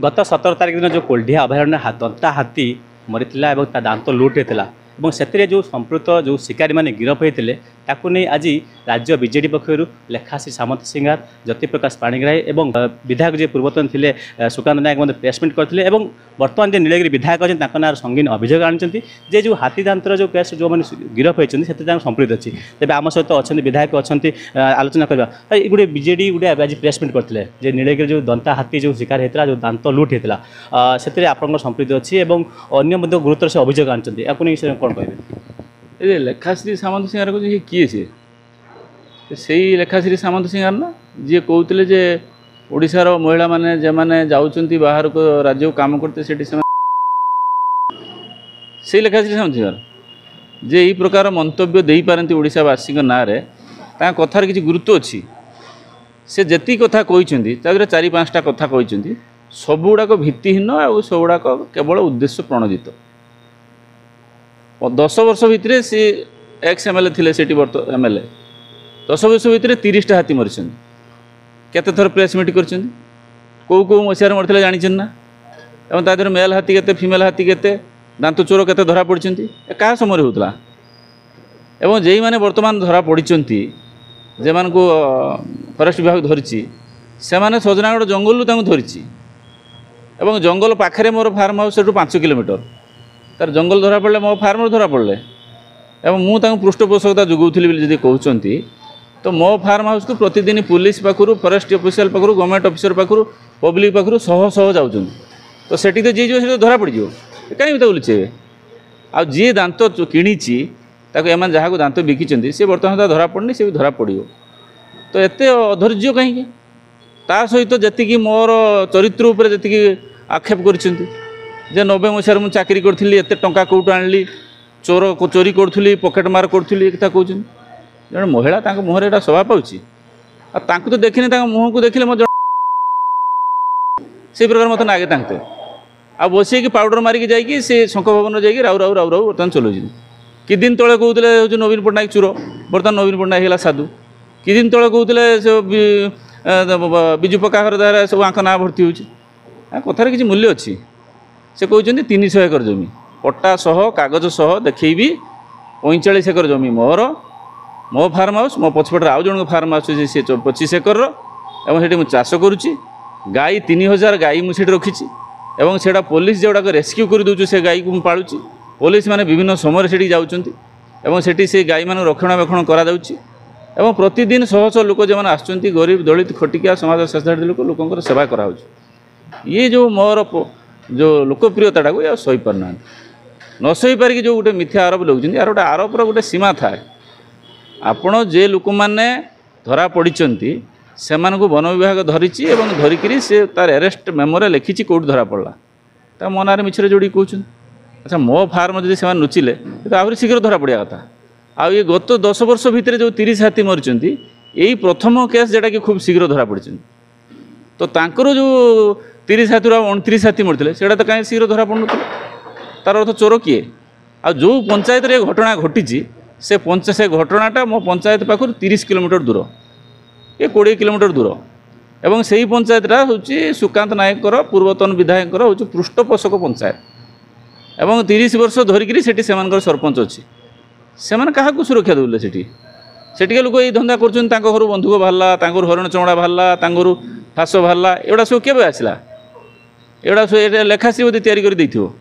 गत 17 तारिख दिन जो कोल्ढिया अभयारण्य दंता हाथी मरीला और दांत लुट होता और से जो संपृक्त जो शिकारी मैंने गिरफ होते नहीं आज राज्य बीजेडी पक्षर लेखाश्री सामंत सिंगार ज्योति प्रकाश पाणिग्राही और विधायक जी पूर्वतन थे सुकांत नायक प्रेसमिट करते बर्तमान जो नीलगिरी विधायक अच्छे ना संगीन अभियोग आनी जो हाथी दांतर जो केस जो मैंने गिरफ होती संपृक्त अच्छी तेज आम सहित अच्छा विधायक अच्छा आलोचना करवा गोटे बीजेडी गोटे आज प्रेसमिट करते नीलगिरी जो दंता हाथी जो शिकार होता जो दांत लुट होता से आप संपृक्त अच्छी और अन्य गुरुतर से अभियोग आनी कौन कहे ये लेखाश्री सामंत सिंगार को किए से लेखाश्री सामंत सिंगार ना जी कहते जे ओडिशार महिला माने जे माने जाउचंती बाहर को राज्य को काम करते से लेखाश्री सामंत सिंगार जे यही प्रकार मंतव्य दे पारती ओडिशावासी ना रे ता कथार किसी गुरुत्व अच्छी से जी कथा कहते चारि पाँचटा कथा कहते सबुड़ाक भित्तिहीन और सबुड़ाक केवल उद्देश्य प्रणोदित 10 वर्ष भितर सी एक्स एमएलए थे से एमएलए 10 वर्ष भितर 30टा हाथी मरी केते थर प्रेस मीट कर कौ मसीहार मरते जानी ना और तादेह मेल हाथी के फिमेल हाथी के दांत चोर के धरा पड़ी क्या समय होता एवं जे मैंने बर्तमान धरा पड़ी जे मान को फरेस्ट विभाग धरी से मैंने सजनागढ़ जंगल धरी एवं जंगल पाखे मोर फार्म हाउस 5 किलोमीटर तार जंगल धरा पड़े मो फार्म धरा पड़े एवं मुझे पृष्ठपोषकता जोगाऊली जब कहते तो मो फार्म हाउस को प्रतिदिन पुलिस पाखु फरेस्ट ऑफिशियल पाखु गवर्नमेंट ऑफिसर पाखु पब्लिक पाखु शह शह जाऊँ तो सेठी तो जी जो धरा पड़ कहीं लुचे आ जी दांत किणी एम जहाँ दांत बिकी सी बर्तमान धरा पड़नी सी धरा पड़ो तो एत अधैर्य कहीं सहित जी मोर चरित्र उपर जी आक्षेप कर 90 मसीह मुझे चाकरी करी एत टंका कौटू आनी चोरी करी पकेट मार करी कहते जड़े महिला मुहर यहाँ शोभा पाँच तो देखनी मुह को देखिले से प्रकार मत नागे आ बसई पाउडर मारिक जाकि से शंख भवन जाकि राउ राउ राउ राउ बर्तमान चलाऊ कि दिन तले कहते नवीन पट्टनायक चोर बर्तमान नवीन पट्टनायक है साधु कि दिन तले कहते विजु पक्का घर द्वारा सब आंक ना भर्ती हो कथार किसी मूल्य अच्छी से कहते 300 एकर जमी पट्टा सह कागज सह देखी 45 एकर जमी मोर मो फार्म हाउस मो पछपटे आउ जन फार्म हाउस सी 25 एकर और मुझे चाष करुच्ची गाई 3000 गाई मुझे रखी और से पुलिस जोड़ाक रेस्क्यू कर दूँ से गाई को पालुची पुलिस मैंने विभिन्न समय से जाऊँगी से गाई मान रक्षणाबेक्षण कर प्रतिदिन शह शह लोक जो आसुँच गरीब दलित खटिकिया समाज सोसाइटी लोक लोक सेवा कराऊ ये जो मोर जो लोकप्रियता को सही पारना न सही पारिक जो गोटे मिथ्या आरोप लगे यार गोटे आरोपर गोटे सीमा थाए आपण जे लोक मैंने धरा पड़ी से वन विभाग धरी धरिकी से तार अरेस्ट मेमोरे लिखी कौट धरा पड़ा तो मो ना मिछरे जोड़ी कहते अच्छा मो फार्म जब से लुचिले तो आहरी शीघ्र धरा पड़ा कथा आ ये गत 10 वर्ष भितर जो 30 हाथी मरी यही प्रथम केस जोटा कि खूब शीघ्र धरा पड़ी तो तांकर जो 30 हाथी 29 हाथी मरते से कहीं शीघ्र धरा पड़न तार अर्थ चोर किए आ जो पंचायत रे घटना घटी से घटनाटा मो पंचायत पाखर 30 किलोमीटर दूर ये 20 किलोमीटर दूर एवं से ही पंचायतटा हूँ सुकांत नायक पूर्वतन विधायक हूँ पृष्ठपोषक पंचायत एवं 30 वर्ष धरिकी से सरपंच अच्छी से क्या सुरक्षा देले सेठिका लोक ये धंदा कर घर बंधुक बाहरला हरण चमड़ा बाहरला फास बाहरला एगुड़ा सब केवे आसला एगुड़ा सब लेखाश्री बोधे तैयारी कर देथिबो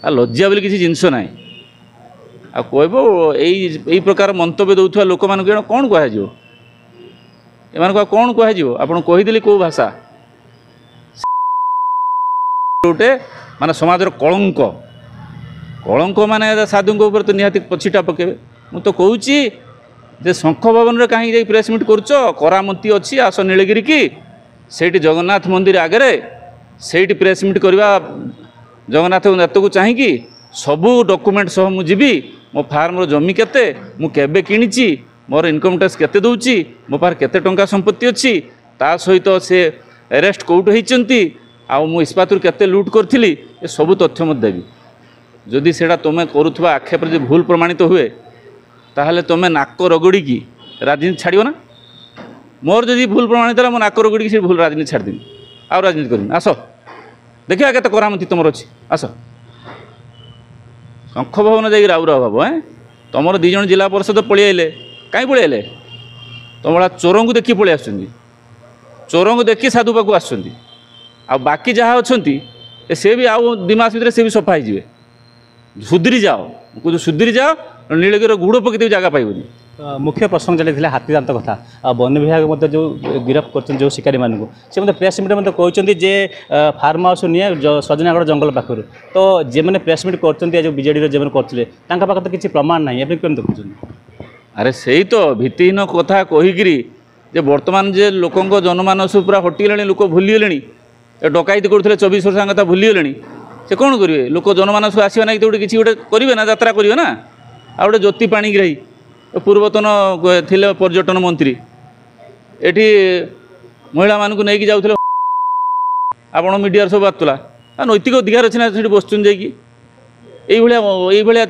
आ लज्जा बोली किसी जिनस ना आ कहब यही प्रकार मंतव्य दौथुवा लोक मान कौन कह एम कौन कह आप कहीदेली कौ भाषा गोटे माने समाजर कलंक कलंक माने साधु ऊपर तो निहाती पछिटा पकेबे मु तो कहूँ जे शंख भवन रे कहीं जाई प्रेस मीट करुच करामती अच्छी आस नीलगिरी की सेठी जगन्नाथ मंदिर आगे सेठी प्रेस मीट करवा जगन्नाथ नेत को चाहिए सबू डॉक्यूमेंट सह मु जीवी मो फार्म जमी केते मु केबे किणिची मोर इनकम टैक्स केते दउची मो पार केते टंका संपत्ति अच्छी ता सहित से अरेस्ट कौट होइचंती आ मु इस्पातुर केते लूट करथिली ए सबू तथ्य मत देबी जदि सेटा तुम करुवा आक्षेप जो भूल प्रमाणित हुए ताहले तुम नाक रगड़ी की राजनीति छाड़ो ना मोर जदि भूल प्रमाणित है मो नाकर गुड़ी से भूल राजनीति छाड़देवी आ राजनीति करमी आस देखा के करामती तुम अच्छी आस शंख भवन जा राउ राउ भाव तुम दिज जिला परिषद पलि आइले कहीं पलि आइले तुम भाया चोर को देखी पलि आस चोर को देखी साधु पाक आस बाकी जहाँ अच्छा सी भी आउ 2 मास भितर सी भी सफा हो सुधरी जाओ सुधरी जाओ नीलगिरी गुड़ पकड़ जगह पाइबनी मुख्य प्रसंग चलता हाथी दांत कथा वन विभाग जो गिरफ कर शिकारी मानू से प्रेस मीट कहते जे फार्म हाउस निए सजनागढ़ जंगल पाखर तो जे मैंने प्रेस मीट कर बीजेडी जो करते तो किसी प्रमाण ना कौन देखुं अरे से तो भित्तिहीन कथा कहीकि बर्तमान जे लोक जनमानस पूरा हटिगले लोक भूलीगले डकायती करते 24 वर्ष कथा भूलीगले से कौन करेंगे लोक जनमानस आसवा ना गोटे किसी गोटे करेंगे ना यात्रा करेंगे ना आ गए ज्योति पाणिग्राही पूर्वतन थिले पर्यटन मंत्री एठी महिला मानक नहीं जाऊे आपण मीडिया सब आसला नैतिक अधिकार अच्छे ना से बसुन जा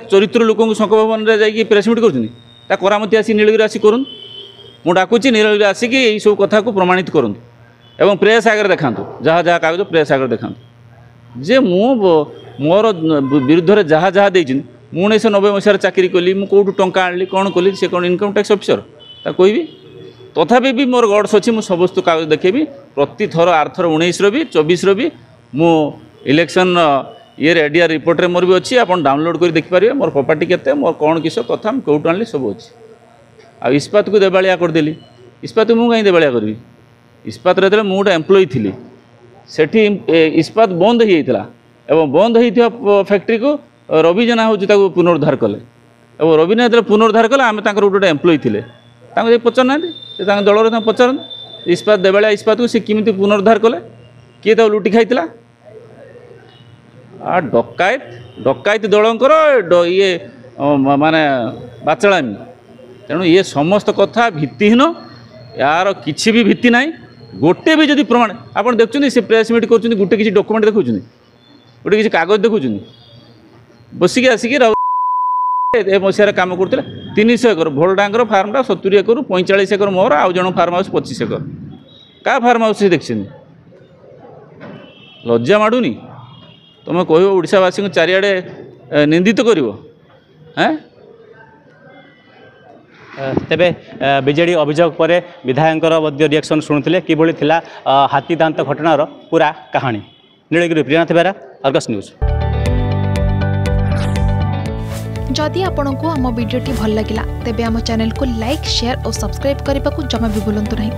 चरित्र लोक शंख भवन में जा प्रेसमिट कर करामती आसी नीलगिरी आसी करूँ मुझे डाकुची नीलगिरी आसिक यही सब कथा को प्रमाणित करूँ एवं प्रेस आगे देखा जहाँ जहाँ कागज प्रेस आगे देखा जे मोर विरुद्ध में जहाँ जहाँ देती 1990 मसीह चाकरी कली मुझे कौटू टंका आनी कौन कली से कौन इनकम टैक्स अफिसर कहबी तथापि भी मोर गड्स अच्छी मुझे समस्त कागज देखेबी प्रति थर आरथर 19 भी 24 भी मु इलेक्शन ये एडिया रिपोर्ट रे मोर भी अच्छी आप डाउनलोड कर देखिपारे मोर प्रॉपर्टी केते मोर कौन किस कथा कौटू आनी सब अच्छी आ इस्पात को देवालिया करदेली इस्पात मुझे कहीं देवालिया करी इस्पात रे मुझे गोटे एम्प्लॉय थी सेठी इस्पात बंद हो जाता एवं बंद हो फैक्ट्री को रवि जेना हूँ पुनरुद्धार कले और रवि ना जो पुनरुद्धार कले आम गोटे गोटे एम्प्लॉय थे पचार ना दल पचार इस्पात देवालिया इस्पात को सी किमी पुनरुद्धार कले किए तो लुटी खाई आ डकायत डकायत दलंकर ये माने बाचलामी तेणु ये समस्त कथा भित्तिहीन यार किसी भी भित्ति ना गोटे भी जदि प्रमाण आप देखुं से प्रेस मीट कर गोटे किसी डॉक्यूमेंट देखुं गोटे किसी कागज देखुं बसिक आसिक मसीह कम करते 300 एकर भोलडांगर फार्मटा 70 एकर 45 एकर मोर आउ जन फार्म हाउस 25 एकर क्या फार्म हाउस देखी लज्जा माड़ूनी तुम कह ओडावासी को चारिआडे निंदित कर तेबे बीजेडी अभियोग पर विधायक रिएक्शन शुणुते किभली थिला हाथी दांत घटनार पूरा कहानी। नीलगिरी प्रियनाथ बेरा, अर्गस न्यूज। जदि आपंक आम भिडी भल लगा तेब आम चैनल को लाइक शेयर और सब्सक्राइब करने को जमा भी भूलु नहीं।